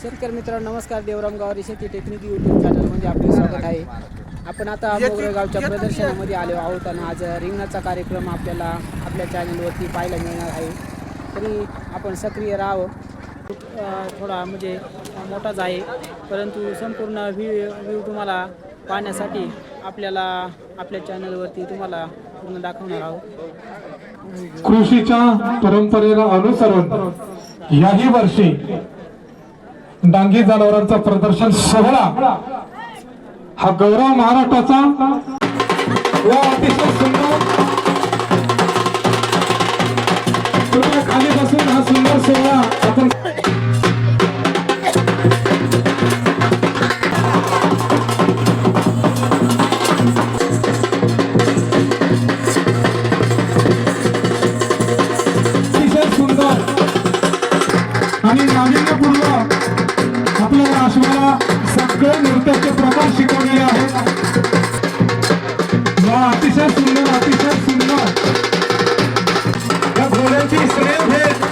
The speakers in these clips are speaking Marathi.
शेतकरी मित्रांनो नमस्कार. देवराम गावरी शेती टेक्निक यूट्यूब चॅनलमध्ये आपले स्वागत आहे. आपण आता मोगरे गावच्या प्रदर्शनामध्ये आलो आहोत आणि आज रिंगणाचा कार्यक्रम आपल्याला आपल्या चॅनलवरती पाहायला मिळणार आहे. तरी आपण सक्रिय राहावं. थोडा म्हणजे मोठाच आहे, परंतु संपूर्ण व्ह्यू तुम्हाला पाहण्यासाठी आपल्याला आपल्या चॅनलवरती तुम्हाला पूर्ण दाखवणार आहोत. कृषीच्या परंपरेला अनुसरून याही वर्षी डांगी जनावरांचा प्रदर्शन सोहळा हा गौरव महाराष्ट्राचा व अतिशय सुंदर खाली बसून हा सुंदर सोहळा आपण अतिशय सुंदर आणि नाविन्यपूर्ण आपल्याला आश्वाला सगळे नृत्याचे प्रकार शिकवलेले आहेत. अतिशय सुंदर या घोड्यांची श्रेय भेट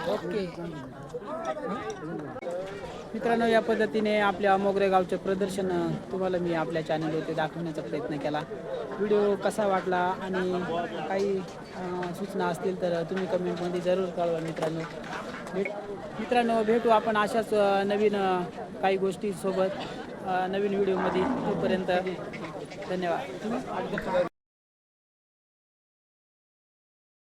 ओके मित्रांनो, या पद्धतीने आपल्या मोगरे गावचे प्रदर्शन तुम्हाला मी आपल्या चॅनलवरती दाखवण्याचा प्रयत्न केला. व्हिडिओ कसा वाटला आणि काही सूचना असतील तर तुम्ही कमेंटमध्ये जरूर कळवा. मित्रांनो भेटू आपण अशाच नवीन काही गोष्टीसोबत नवीन व्हिडिओमध्ये. तोपर्यंत धन्यवाद.